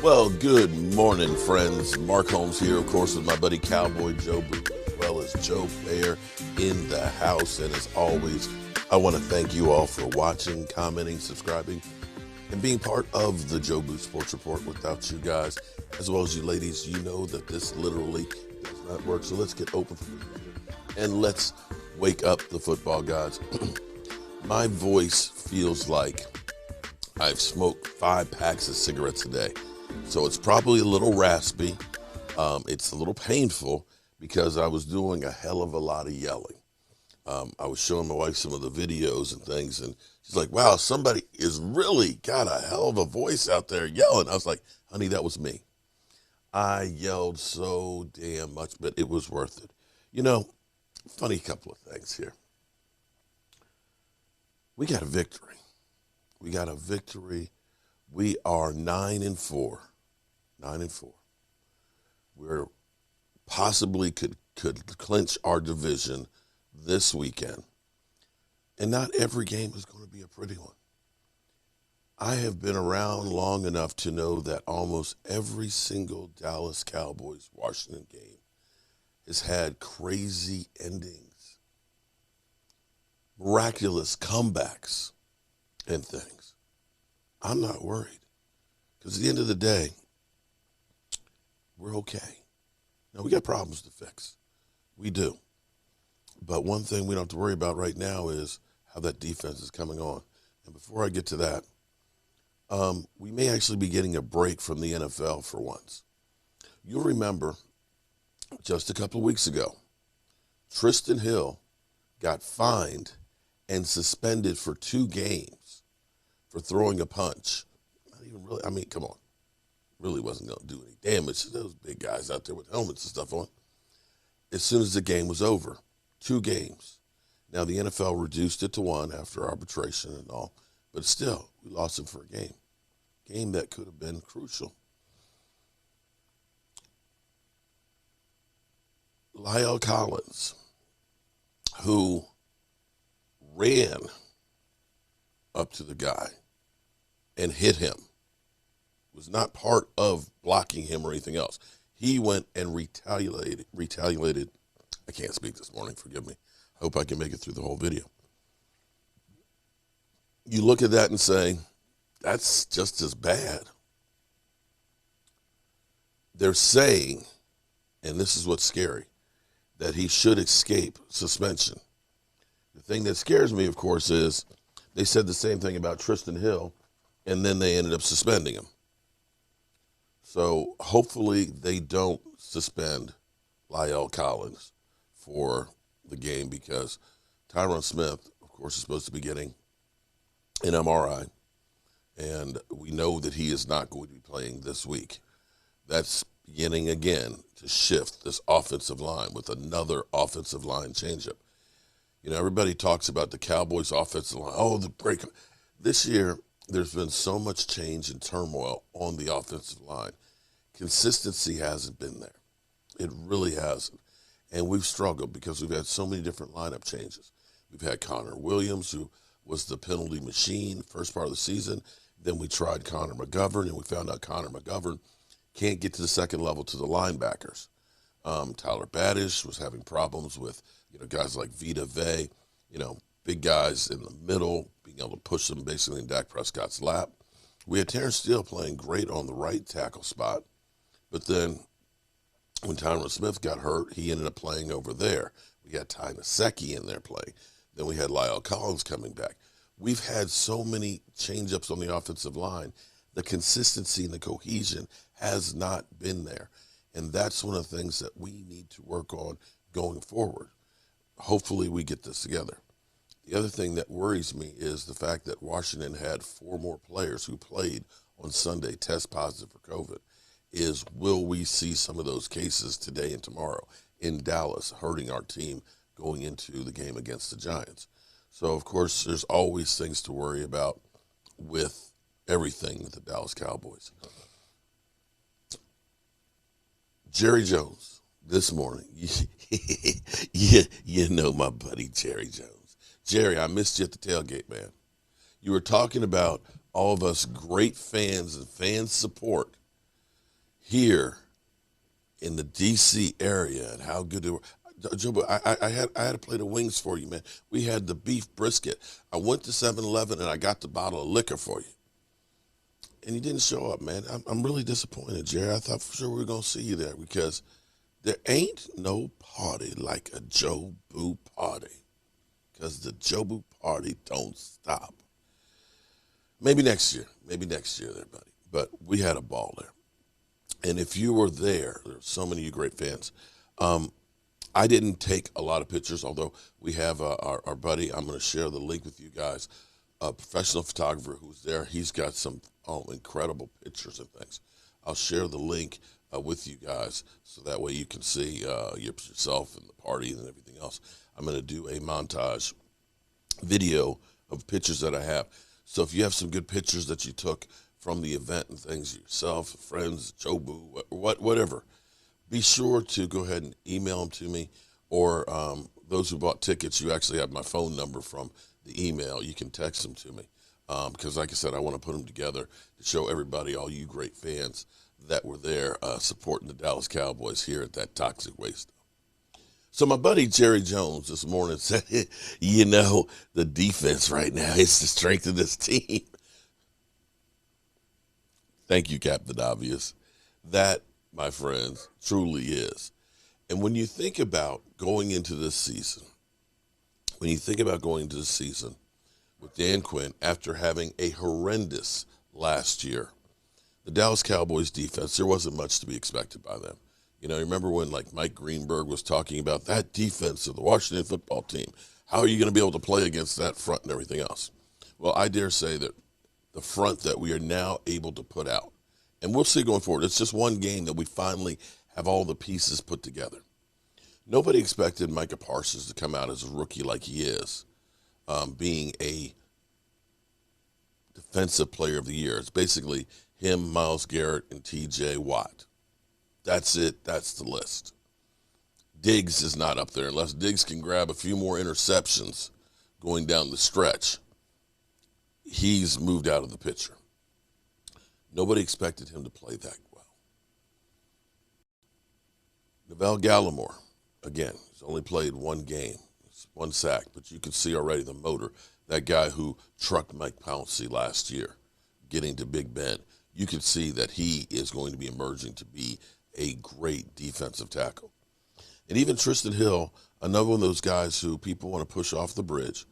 Well, good morning, friends. Mark Holmes here, of course, with my buddy Cowboy Joe Booth, as well as Joe Bear in the house. And as always, I want to thank you all for watching, commenting, subscribing, and being part of the Joe Booth Sports Report. Without you guys, as well as you ladies, you know that this literally does not work. So let's get open for business here, and let's wake up the football gods. My voice feels like I've smoked 5 packs of cigarettes a day. So it's probably a little raspy. It's a little painful because I was doing a hell of a lot of yelling. I was showing my wife some of the videos and things, and she's like, wow, somebody is really got a hell of a voice out there yelling. I was like, honey, that was me. I yelled so damn much, but it was worth it. You know, funny couple of things here. We got a victory. We got a victory. We are 9-4. 9-4. We're possibly could clinch our division this weekend. And not every game is going to be a pretty one. I have been around long enough to know that almost every single Dallas Cowboys Washington game has had crazy endings, miraculous comebacks, and things. I'm not worried. Because at the end of the day, we're okay. Now, we got problems to fix. We do. But one thing we don't have to worry about right now is how that defense is coming on. And before I get to that, we may actually be getting a break from the NFL for once. You'll remember just a couple of weeks ago, Tristan Hill got fined and suspended for 2 games for throwing a punch. Not even really, I mean, come on. Really wasn't going to do any damage to those big guys out there with helmets and stuff on. As soon as the game was over, 2 games. Now, the NFL reduced it to 1 after arbitration and all, but still, we lost him for a game. Game that could have been crucial. Lyle Collins, who ran up to the guy and hit him, was not part of blocking him or anything else. He went and retaliated. I can't speak this morning, forgive me. I hope I can make it through the whole video. You look at that and say, that's just as bad. They're saying, and this is what's scary, that he should escape suspension. The thing that scares me, of course, is they said the same thing about Tristan Hill, and then they ended up suspending him. So hopefully they don't suspend Lyle Collins for the game, because Tyron Smith, of course, is supposed to be getting an MRI, and we know that he is not going to be playing this week. That's beginning again to shift this offensive line with another offensive line changeup. You know, everybody talks about the Cowboys offensive line. Oh, the break. This year, there's been so much change and turmoil on the offensive line. Consistency hasn't been there. It really hasn't. And we've struggled because we've had so many different lineup changes. We've had Connor Williams, who was the penalty machine first part of the season. Then we tried Connor McGovern, and we found out Connor McGovern can't get to the second level to the linebackers. Tyler Badish was having problems with, guys like Vita Vey, big guys in the middle, being able to push them basically in Dak Prescott's lap. We had Terrence Steele playing great on the right tackle spot, but then when Tyron Smith got hurt, he ended up playing over there. We had Ty Nsekhe in there playing. Then we had Lyle Collins coming back. We've had so many change-ups on the offensive line. The consistency and the cohesion has not been there. And that's one of the things that we need to work on going forward. Hopefully we get this together. The other thing that worries me is the fact that Washington had 4 more players who played on Sunday test positive for COVID. Will we see some of those cases today and tomorrow in Dallas hurting our team going into the game against the Giants? So, of course, there's always things to worry about with everything with the Dallas Cowboys. Jerry Jones, this morning, you know my buddy Jerry Jones. Jerry, I missed you at the tailgate, man. You were talking about all of us great fans and fan support here in the D.C. area and how good they were. Joe, I had a plate of wings for you, man. We had the beef brisket. I went to 7-Eleven and I got the bottle of liquor for you. And you didn't show up, man. I'm really disappointed, Jerry. I thought for sure we were going to see you there because there ain't no party like a Joe Boo party because the Joe Boo party don't stop. Maybe next year, there, buddy. But we had a ball there. And if you were there's so many of you great fans. I didn't take a lot of pictures, although we have our buddy. I'm going to share the link with you guys. A professional photographer who's there. He's got some incredible pictures and things. I'll share the link with you guys so that way you can see yourself and the party and everything else. I'm going to do a montage video of pictures that I have. So if you have some good pictures that you took from the event and things yourself, friends, Joe Boo, whatever, be sure to go ahead and email them to me. Or those who bought tickets, you actually have my phone number from the email. You can text them to me because, like I said, I want to put them together to show everybody, all you great fans that were there supporting the Dallas Cowboys here at that toxic waste. So my buddy Jerry Jones this morning said, the defense right now is the strength of this team. Thank you, Captain Obvious. That, my friends, truly is. And when you think about going into this season, with Dan Quinn after having a horrendous last year, the Dallas Cowboys defense, there wasn't much to be expected by them. Remember when Mike Greenberg was talking about that defense of the Washington football team? How are you going to be able to play against that front and everything else? Well, I dare say that the front that we are now able to put out, and we'll see going forward, it's just one game that we finally have all the pieces put together. Nobody expected Micah Parsons to come out as a rookie like he is, being a defensive player of the year. It's basically him, Myles Garrett, and T.J. Watt. That's it. That's the list. Diggs is not up there unless Diggs can grab a few more interceptions going down the stretch. He's moved out of the picture. Nobody expected him to play that well. Neville Gallimore, again, he's only played one game, one sack, but you can see already the motor. That guy who trucked Mike Pouncey last year, getting to Big Ben, you can see that he is going to be emerging to be a great defensive tackle. And even Tristan Hill, another one of those guys who people want to push off the bridge.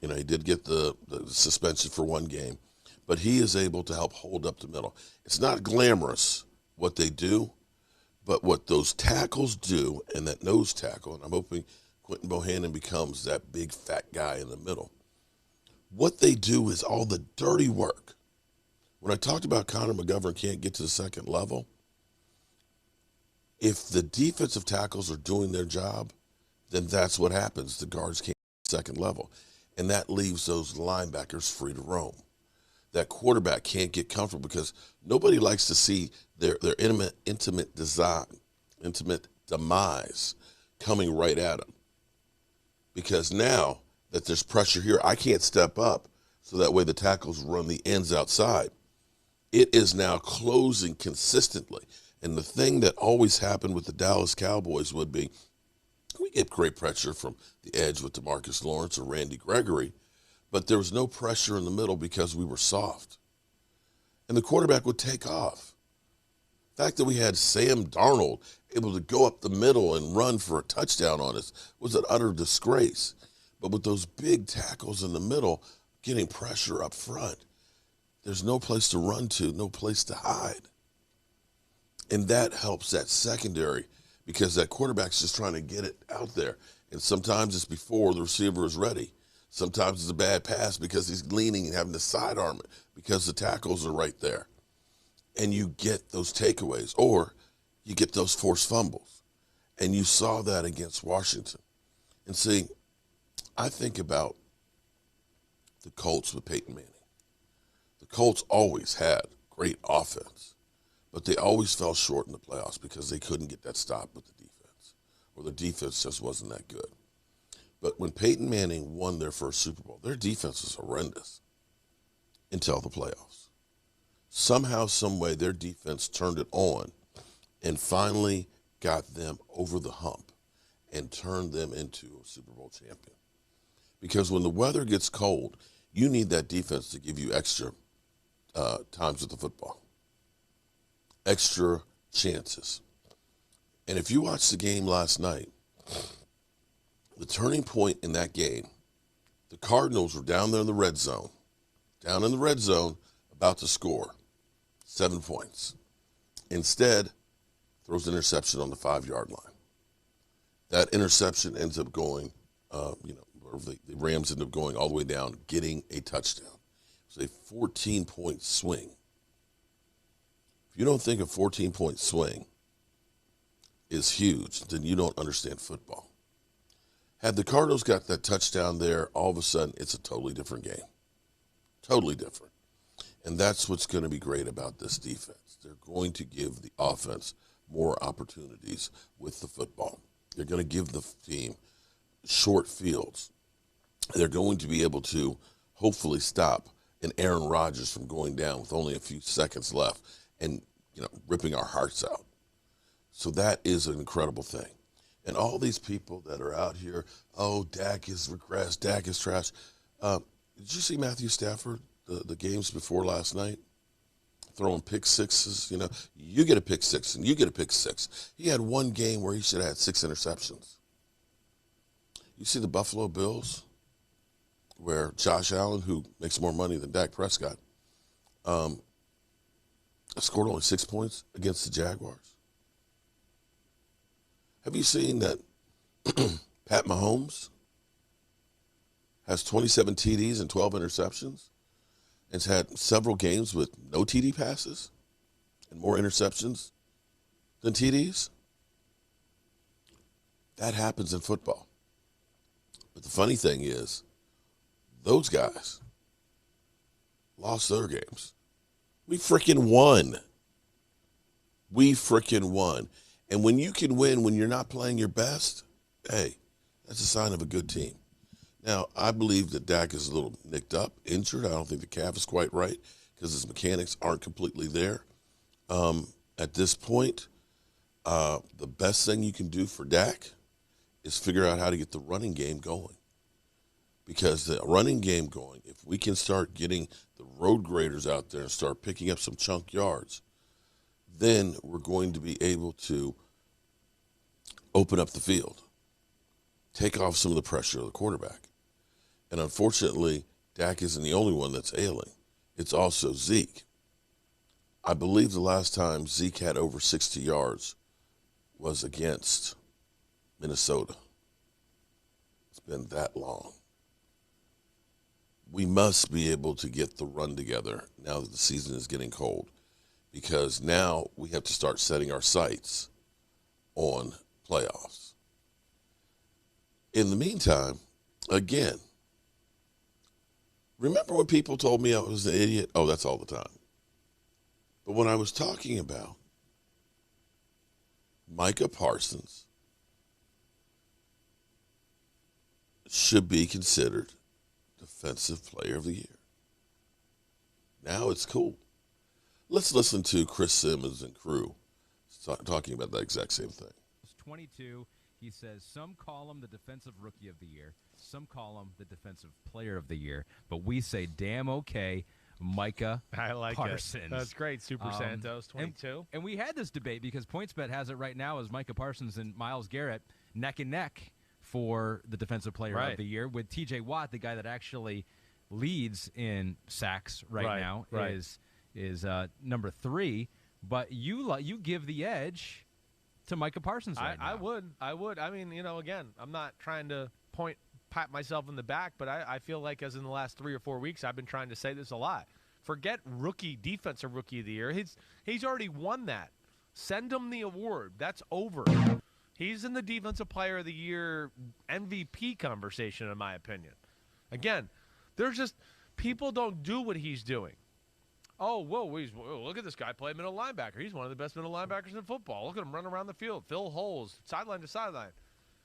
He did get the suspension for one game, but he is able to help hold up the middle. It's not glamorous what they do, but what those tackles do, and that nose tackle, and I'm hoping Quentin Bohannon becomes that big fat guy in the middle. What they do is all the dirty work. When I talked about Connor McGovern can't get to the second level, if the defensive tackles are doing their job, then that's what happens. The guards can't get to the second level. And that leaves those linebackers free to roam. That quarterback can't get comfortable because nobody likes to see their intimate demise coming right at them. Because now that there's pressure here, I can't step up so that way the tackles run the ends outside. It is now closing consistently. And the thing that always happened with the Dallas Cowboys would be we get great pressure from the edge with DeMarcus Lawrence or Randy Gregory, but there was no pressure in the middle because we were soft. And the quarterback would take off. The fact that we had Sam Darnold able to go up the middle and run for a touchdown on us was an utter disgrace. But with those big tackles in the middle, getting pressure up front, there's no place to run to, no place to hide. And that helps that secondary because that quarterback's just trying to get it out there. And sometimes it's before the receiver is ready. Sometimes it's a bad pass because he's leaning and having to sidearm it because the tackles are right there. And you get those takeaways or you get those forced fumbles. And you saw that against Washington. And see, I think about the Colts with Peyton Manning. The Colts always had great offense, but they always fell short in the playoffs because they couldn't get that stop with the defense, or the defense just wasn't that good. But when Peyton Manning won their first Super Bowl, their defense was horrendous until the playoffs. Somehow, some way, their defense turned it on, and finally got them over the hump and turned them into a Super Bowl champion. Because when the weather gets cold, you need that defense to give you extra times with the football, extra chances. And if you watched the game last night, the turning point in that game, the Cardinals were down there in the red zone, about to score 7 points. Instead, throws an interception on the 5-yard line. That interception ends up going, the Rams end up going all the way down, getting a touchdown. It's a 14-point swing. If you don't think a 14-point swing is huge, then you don't understand football. Had the Cardinals got that touchdown there, all of a sudden it's a totally different game. Totally different. And that's what's going to be great about this defense. They're going to give the offense more opportunities with the football. They're going to give the team short fields. They're going to be able to hopefully stop an Aaron Rodgers from going down with only a few seconds left and, ripping our hearts out. So that is an incredible thing. And all these people that are out here, Dak is regressed, Dak is trash. Did you see Matthew Stafford, the games before last night? Throwing pick sixes, you get a pick six and you get a pick six. He had one game where he should have had 6 interceptions. You see the Buffalo Bills, where Josh Allen, who makes more money than Dak Prescott, scored only 6 points against the Jaguars. Have you seen that Pat Mahomes has 27 TDs and 12 interceptions? Has had several games with no TD passes and more interceptions than TDs? That happens in football. But the funny thing is, those guys lost their games. We freaking won. And when you can win when you're not playing your best, hey, that's a sign of a good team. Now, I believe that Dak is a little nicked up, injured. I don't think the calf is quite right because his mechanics aren't completely there. At this point, the best thing you can do for Dak is figure out how to get the running game going. Because the running game going, if we can start getting the road graders out there and start picking up some chunk yards, then we're going to be able to open up the field, take off some of the pressure of the quarterback. And unfortunately, Dak isn't the only one that's ailing. It's also Zeke. I believe the last time Zeke had over 60 yards was against Minnesota. It's been that long. We must be able to get the run together now that the season is getting cold, because now we have to start setting our sights on playoffs. In the meantime, again, remember when people told me I was an idiot? Oh, that's all the time. But when I was talking about Micah Parsons should be considered Defensive Player of the Year. Now it's cool. Let's listen to Chris Simmons and crew talking about that exact same thing. 22, he says, some call him the Defensive Rookie of the Year. Some call him the Defensive Player of the Year. But we say, damn okay, Micah Parsons. That's great. Super Santos, 22. And we had this debate because PointsBet has it right now as Micah Parsons and Myles Garrett neck and neck for the Defensive Player of the Year, with T.J. Watt, the guy that actually leads in sacks right now, is number 3. But you give the edge to Micah Parsons right now. I would. I mean, again, I'm not trying to pat myself in the back, but I feel like as in the last 3 or 4 weeks, I've been trying to say this a lot. Forget Defensive Rookie of the Year. He's already won that. Send him the award. That's over. He's in the Defensive Player of the Year MVP conversation, in my opinion. Again, there's just people don't do what he's doing. Oh, whoa, look at this guy play middle linebacker. He's one of the best middle linebackers in football. Look at him run around the field, fill holes, sideline to sideline.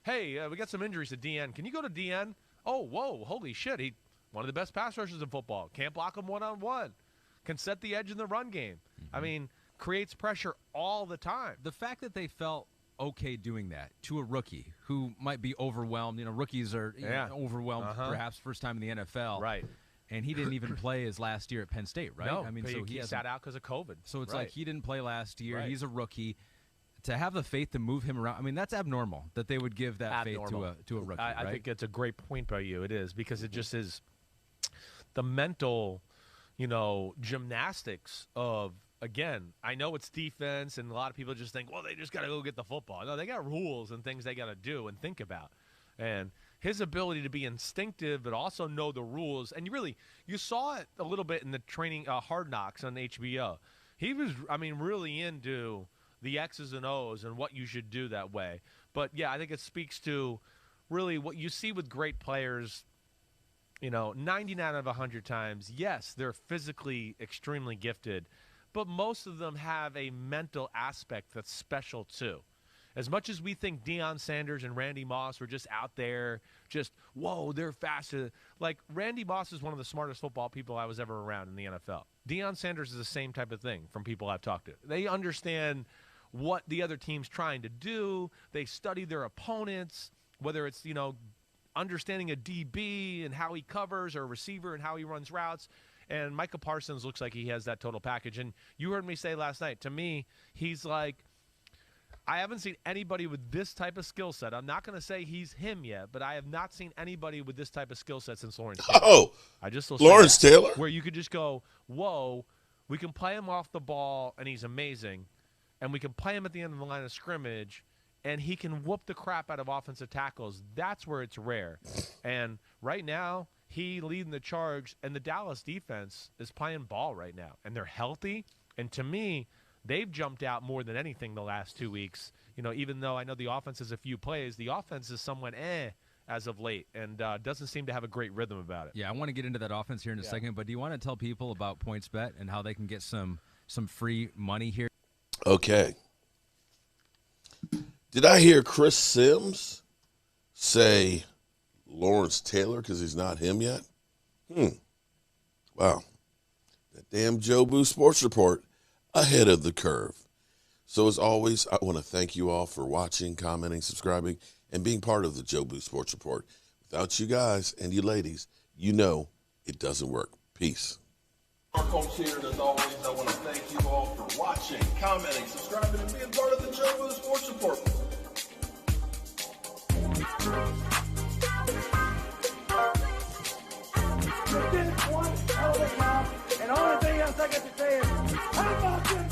Hey, we got some injuries to DN. Can you go to DN? Oh, whoa, holy shit. He's one of the best pass rushers in football. Can't block him one-on-one. Can set the edge in the run game. Mm-hmm. I mean, creates pressure all the time. The fact that they felt okay doing that to a rookie who might be overwhelmed. Rookies are overwhelmed perhaps first time in the NFL. Right. And he didn't even play his last year at Penn State, right? No, I mean, so he sat out because of COVID. So it's like he didn't play last year. Right. He's a rookie. To have the faith to move him around, I mean, that's abnormal that they would give that faith to a rookie. I think it's a great point by you. It is, because it just is the mental, gymnastics of, again, I know it's defense, and a lot of people just think, well, they just got to go get the football. No, they got rules and things they got to do and think about. And his ability to be instinctive but also know the rules. And you saw it a little bit in the training Hard Knocks on HBO. He was, really into the X's and O's and what you should do that way. But, yeah, I think it speaks to really what you see with great players. 99 out of 100 times, yes, they're physically extremely gifted, but most of them have a mental aspect that's special too. As much as we think Deion Sanders and Randy Moss were just out there, whoa, they're fast. Like, Randy Moss is one of the smartest football people I was ever around in the NFL. Deion Sanders is the same type of thing from people I've talked to. They understand what the other team's trying to do. They study their opponents, whether it's, understanding a DB and how he covers, or a receiver and how he runs routes. And Micah Parsons looks like he has that total package. And you heard me say last night, to me, he's like, I haven't seen anybody with this type of skill set. I'm not going to say he's him yet, but I have not seen anybody with this type of skill set since Lawrence Taylor. Oh, Lawrence Taylor? Where you could just go, whoa, we can play him off the ball, and he's amazing. And we can play him at the end of the line of scrimmage, and he can whoop the crap out of offensive tackles. That's where it's rare. And right now, he leading the charge, and the Dallas defense is playing ball right now. And they're healthy. And to me, they've jumped out more than anything the last 2 weeks. Even though I know the offense has a few plays, the offense is somewhat as of late, and doesn't seem to have a great rhythm about it. Yeah, I want to get into that offense here in a second, but do you want to tell people about PointsBet and how they can get some free money here? Okay. Did I hear Chris Sims say Lawrence Taylor because he's not him yet? Wow. That damn Joe Boo Sports Report ahead of the curve. So as always, I want to thank you all for watching, commenting, subscribing, and being part of the Joe Boo Sports Report. Without you guys and you ladies, it doesn't work. Peace. Our coach here, and as always, I want to thank you all for watching, commenting, subscribing, and being part of the Joe Boo Sports Report. You did one hell of a job, and the only thing else I got to